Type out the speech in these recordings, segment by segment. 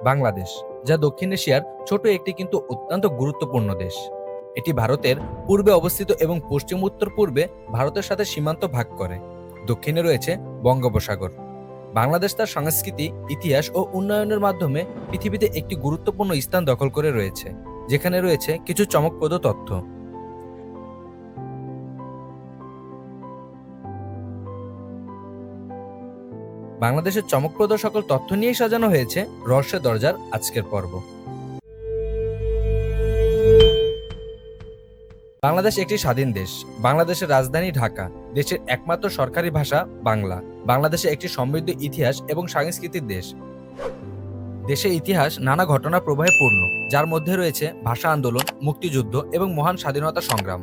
বাংলাদেশ, যা দক্ষিণ এশিয়ার ছোট একটি কিন্তু অত্যন্ত গুরুত্বপূর্ণ দেশ। এটি ভারতের পূর্বে অবস্থিত এবং পশ্চিম উত্তর পূর্বে ভারতের সাথে সীমান্ত ভাগ করে। দক্ষিণে রয়েছে বঙ্গোপসাগর। বাংলাদেশ তার সংস্কৃতি, ইতিহাস ও উন্নয়নের মাধ্যমে পৃথিবীতে একটি গুরুত্বপূর্ণ স্থান দখল করে রয়েছে, যেখানে রয়েছে কিছু চমকপ্রদ তথ্য। বাংলাদেশের চমকপ্রদ সকল তথ্য নিয়েই সাজানো হয়েছে রহস্যের দরজার আজকের পর্ব। বাংলাদেশ একটি স্বাধীন দেশ। বাংলাদেশের রাজধানী ঢাকা। দেশের একমাত্র সরকারি ভাষা বাংলা। বাংলাদেশে একটি সমৃদ্ধ ইতিহাস এবং সংস্কৃতির দেশ। দেশের ইতিহাস নানা ঘটনা প্রবাহে পূর্ণ, যার মধ্যে রয়েছে ভাষা আন্দোলন, মুক্তিযুদ্ধ এবং মহান স্বাধীনতা সংগ্রাম।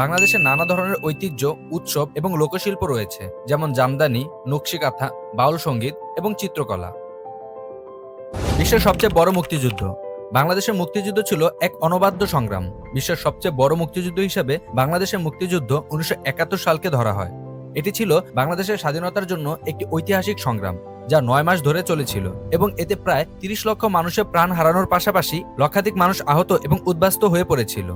বাংলাদেশে নানা ধরনের ঐতিহ্য, উৎসব এবং লোকশিল্প রয়েছে, যেমন জামদানি, নকশিকাঁথা, বাউল সঙ্গীত এবং চিত্রকলা। বিশ্বের সবচেয়ে বড় মুক্তিযুদ্ধ। বাংলাদেশের মুক্তিযুদ্ধ ছিল এক অনবাদ্য সংগ্রাম। বিশ্বের সবচেয়ে বড় মুক্তিযুদ্ধ হিসেবে বাংলাদেশের মুক্তিযুদ্ধ 1971 সালকে ধরা হয়। এটি ছিল বাংলাদেশের স্বাধীনতার জন্য একটি ঐতিহাসিক সংগ্রাম, যা 9 মাস ধরে চলেছিল এবং এতে প্রায় 30 লক্ষ মানুষের প্রাণ হারানোর পাশাপাশি লক্ষাধিক মানুষ আহত এবং উদ্বাস্ত হয়ে পড়েছিল।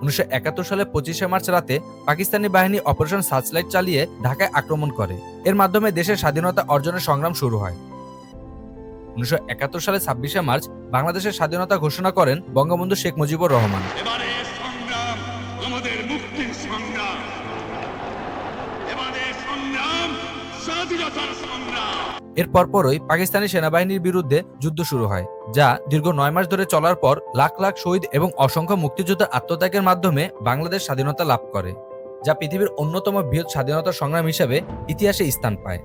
1971 সালে 25শে মার্চ রাতে পাকিস্তানি বাহিনী অপারেশন সার্চলাইট চালিয়ে ঢাকায় আক্রমণ করে। এর মাধ্যমে দেশের স্বাধীনতা অর্জনের সংগ্রাম শুরু হয়। 1971 সালে 26শে মার্চ বাংলাদেশের স্বাধীনতা ঘোষণা করেন বঙ্গবন্ধু শেখ মুজিবুর রহমান। এবারে সংগ্রাম আমাদের মুক্তির সংগ্রাম, এবারে সংগ্রাম স্বাধীনতার সংগ্রাম। এর পরপরই পাকিস্তানি সেনাবাহিনীর বিরুদ্ধে যুদ্ধ শুরু হয়, যা দীর্ঘ 9 মাস ধরে চলার পর লাখ লাখ শহীদ এবং অসংখ্য মুক্তিযোদ্ধার আত্মত্যাগের মাধ্যমে বাংলাদেশ স্বাধীনতা লাভ করে, যা পৃথিবীর অন্যতম বৃহৎ স্বাধীনতা সংগ্রাম হিসেবে ইতিহাসে স্থান পায়।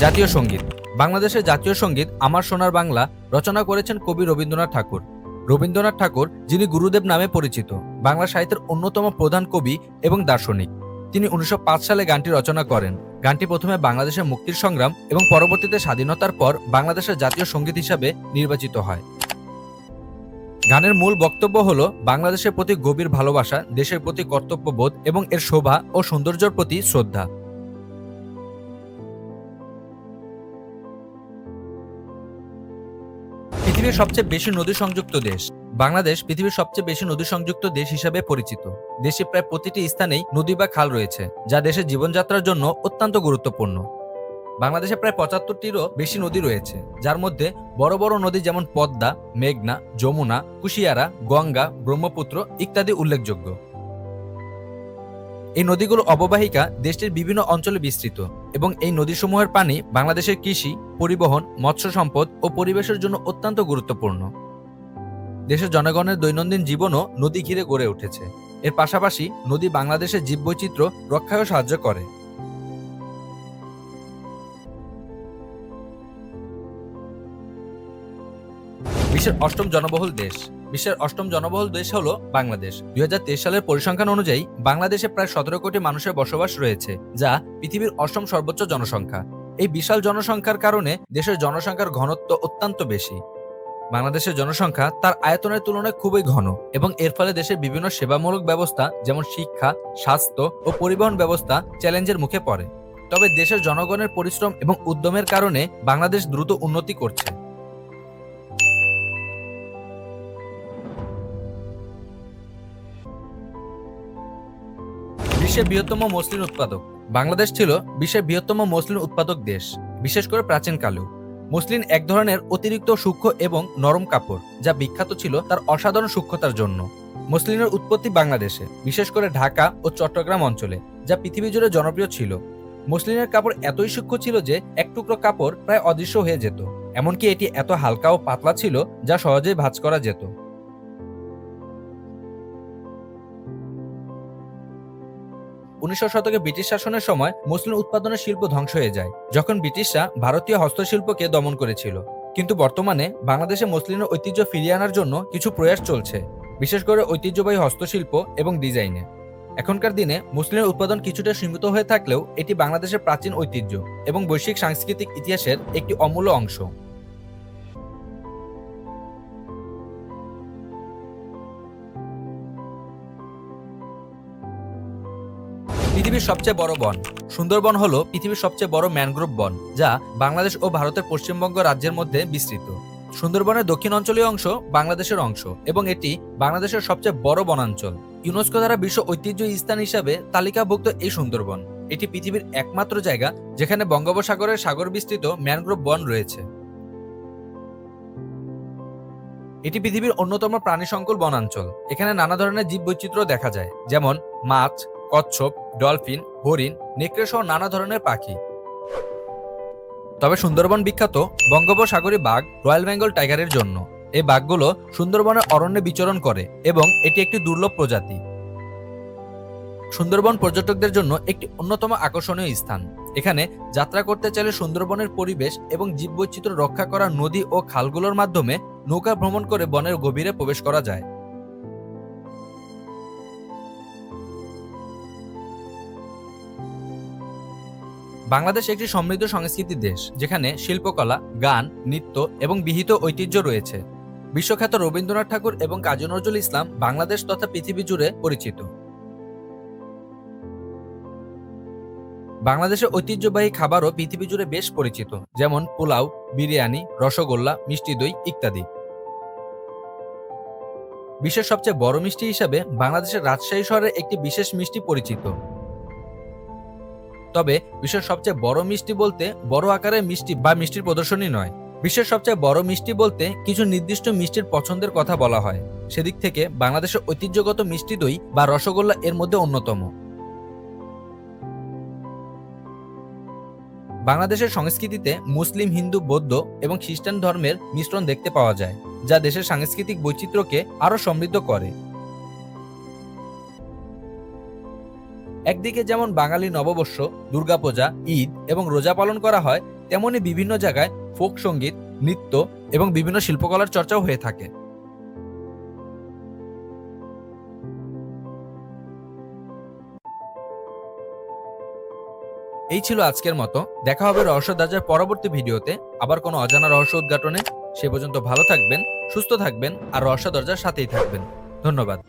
জাতীয় সঙ্গীত। বাংলাদেশের জাতীয় সঙ্গীত আমার সোনার বাংলা রচনা করেছেন কবি রবীন্দ্রনাথ ঠাকুর। রবীন্দ্রনাথ ঠাকুর, যিনি গুরুদেব নামে পরিচিত, বাংলা সাহিত্যের অন্যতম প্রধান কবি এবং দার্শনিক। তিনি 1905 সালে গানটি রচনা করেন। গানটি প্রথমে বাংলাদেশের মুক্তির সংগ্রাম এবং পরবর্তীতে স্বাধীনতার পর বাংলাদেশের জাতীয় সঙ্গীত হিসাবে নির্বাচিত হয়। গানের মূল বক্তব্য হল বাংলাদেশের প্রতি গভীর ভালোবাসা, দেশের প্রতি কর্তব্যবোধ এবং এর শোভা ও সৌন্দর্যের প্রতি শ্রদ্ধা। পৃথিবীর সবচেয়ে বেশি নদী সংযুক্ত দেশ। বাংলাদেশ পৃথিবীর সবচেয়ে বেশি নদী সংযুক্ত দেশ হিসাবে পরিচিত। দেশে প্রায় প্রতিটি স্থানেই নদী বা খাল রয়েছে, যা দেশের জীবনযাত্রার জন্য অত্যন্ত গুরুত্বপূর্ণ। বাংলাদেশে প্রায় 75টিরও বেশি নদী রয়েছে, যার মধ্যে বড় বড় নদী যেমন পদ্মা, মেঘনা, যমুনা, কুশিয়ারা, গঙ্গা, ব্রহ্মপুত্র ইত্যাদি উল্লেখযোগ্য। এই নদীগুলো অববাহিকা দেশটির বিভিন্ন অঞ্চলে বিস্তৃত এবং এই নদীসমূহের পানি বাংলাদেশের কৃষি, পরিবহন, মৎস্য সম্পদ ও পরিবেশের জন্য অত্যন্ত গুরুত্বপূর্ণ। দেশের জনগণের দৈনন্দিন জীবনও নদী ঘিরে গড়ে উঠেছে। এর পাশাপাশি নদী বাংলাদেশের জীববৈচিত্র্য রক্ষায়ও সাহায্য করে। বিশ্বের অষ্টম জনবহুল দেশ। বিশ্বের অষ্টম জনবহুল দেশ হল বাংলাদেশ। 2023 সালের পরিসংখ্যান অনুযায়ী বাংলাদেশে প্রায় 17 কোটি মানুষের বসবাস রয়েছে, যা পৃথিবীর অষ্টম সর্বোচ্চ জনসংখ্যা। এই বিশাল জনসংখ্যার কারণে দেশের জনসংখ্যার ঘনত্ব অত্যন্ত বেশি। বাংলাদেশের জনসংখ্যা তার আয়তনের তুলনায় খুবই ঘন এবং এর ফলে দেশের বিভিন্ন সেবামূলক ব্যবস্থা যেমন শিক্ষা, স্বাস্থ্য ও পরিবহন ব্যবস্থা চ্যালেঞ্জের মুখে পড়ে। তবে দেশের জনগণের পরিশ্রম এবং উদ্যমের কারণে বাংলাদেশ দ্রুত উন্নতি করছে। বিশ্বের বৃহত্তম মসলিন উৎপাদক। বাংলাদেশ ছিল বিশ্বের বৃহত্তম মসলিন উৎপাদক দেশ, বিশেষ করে প্রাচীনকালেও। মসলিন এক ধরনের অতিরিক্ত সূক্ষ্ম এবং নরম কাপড়, যা বিখ্যাত ছিল তার অসাধারণ সূক্ষ্মতার জন্য। মসলিনের উৎপত্তি বাংলাদেশে, বিশেষ করে ঢাকা ও চট্টগ্রাম অঞ্চলে, যা পৃথিবী জুড়ে জনপ্রিয় ছিল। মসলিনের কাপড় এতই সূক্ষ্ম ছিল যে এক টুকরো কাপড় প্রায় অদৃশ্য হয়ে যেত। এমনকি এটি এত হালকা ও পাতলা ছিল যা সহজেই ভাঁজ করা যেত। 1900 শতকে ব্রিটিশ শাসনের সময় মসলিন উৎপাদনের শিল্প ধ্বংস হয়ে যায়, যখন ব্রিটিশরা ভারতীয় হস্তশিল্পকে দমন করেছিল। কিন্তু বর্তমানে বাংলাদেশে মসলিনের ঐতিহ্য ফিরিয়ে আনার জন্য কিছু প্রয়াস চলছে, বিশেষ করে ঐতিহ্যবাহী হস্তশিল্প এবং ডিজাইনে। এখনকার দিনে মসলিনের উৎপাদন কিছুটা সীমিত হয়ে থাকলেও এটি বাংলাদেশের প্রাচীন ঐতিহ্য এবং বৈশ্বিক সাংস্কৃতিক ইতিহাসের একটি অমূল্য অংশ। পৃথিবীর সবচেয়ে বড় বন। সুন্দরবন হলো পৃথিবীর সবচেয়ে বড় ম্যানগ্রোভ বন, যা বাংলাদেশ ও ভারতের পশ্চিমবঙ্গ রাজ্যের মধ্যে বিস্তৃত। সুন্দরবনের দক্ষিণ অঞ্চলীয় অংশ বাংলাদেশের অংশ এবং এটি বাংলাদেশের সবচেয়ে বড় বনাঞ্চল। ইউনেস্কো দ্বারা বিশ্ব ঐতিহ্য স্থান হিসাবে তালিকাভুক্ত এই সুন্দরবন এটি পৃথিবীর একমাত্র জায়গা যেখানে বঙ্গোপসাগরের সাগর বিস্তৃত ম্যানগ্রোভ বন রয়েছে। এটি পৃথিবীর অন্যতম প্রাণীসংকুল বনাঞ্চল। এখানে নানা ধরনের জীববৈচিত্র্য দেখা যায়, যেমন মাছ, কচ্ছপ, ডলফিন, হরিণ, নেকড়ে সহ নানা ধরনের পাখি। তবে সুন্দরবন বিখ্যাত বঙ্গোপসাগরী বাঘ, রয়্যাল বেঙ্গল টাইগারের জন্য। এই বাঘগুলো সুন্দরবনের অরণ্যে বিচরণ করে এবং এটি একটি দুর্লভ প্রজাতি। সুন্দরবন পর্যটকদের জন্য একটি অন্যতম আকর্ষণীয় স্থান। এখানে যাত্রা করতে চাইলে সুন্দরবনের পরিবেশ এবং জীববৈচিত্র্য রক্ষা করা নদী ও খালগুলোর মাধ্যমে নৌকা ভ্রমণ করে বনের গভীরে প্রবেশ করা যায়। বাংলাদেশ একটি সমৃদ্ধ সংস্কৃতির দেশ, যেখানে শিল্পকলা, গান, নৃত্য এবং বিহিত ঐতিহ্য রয়েছে। বিশ্বখ্যাত রবীন্দ্রনাথ ঠাকুর এবং কাজী নজরুল ইসলাম বাংলাদেশ তথা পৃথিবী জুড়ে পরিচিত। বাংলাদেশের ঐতিহ্যবাহী খাবারও পৃথিবী জুড়ে বেশ পরিচিত, যেমন পোলাও, বিরিয়ানি, রসগোল্লা, মিষ্টি দই ইত্যাদি। বিশ্বের সবচেয়ে বড় মিষ্টি হিসাবে বাংলাদেশের রাজশাহী শহরের একটি বিশেষ মিষ্টি পরিচিত। তবে বিশ্বের সবচেয়ে বড় মিষ্টি বলতে বড় আকারের মিষ্টি বা মিষ্টির প্রদর্শনী নয়। বিশ্বের সবচেয়ে বড় মিষ্টি বলতে কিছু নির্দিষ্ট মিষ্টির পছন্দের কথা বলা হয়। সেদিক থেকে বাংলাদেশের ঐতিহ্যগত মিষ্টি দই বা রসগোল্লা এর মধ্যে অন্যতম। বাংলাদেশের সংস্কৃতিতে মুসলিম, হিন্দু, বৌদ্ধ এবং খ্রিস্টান ধর্মের মিশ্রণ দেখতে পাওয়া যায়, যা দেশের সাংস্কৃতিক বৈচিত্র্যকে আরও সমৃদ্ধ করে। একদিকে যেমন বাঙালি নববর্ষ, দুর্গাপূজা, ঈদ এবং রোজা পালন করা হয়, তেমনি বিভিন্ন জায়গায় ফোক সঙ্গীত, নৃত্য এবং বিভিন্ন শিল্পকলার চর্চাও হয়ে থাকে। এই ছিল আজকের মতো। দেখা হবে রহস্য দরজার পরবর্তী ভিডিওতে আবার কোনো অজানা রহস্য উদ্ঘাটনে। সে পর্যন্ত ভালো থাকবেন, সুস্থ থাকবেন আর রহস্য দরজার সাথেই থাকবেন। ধন্যবাদ।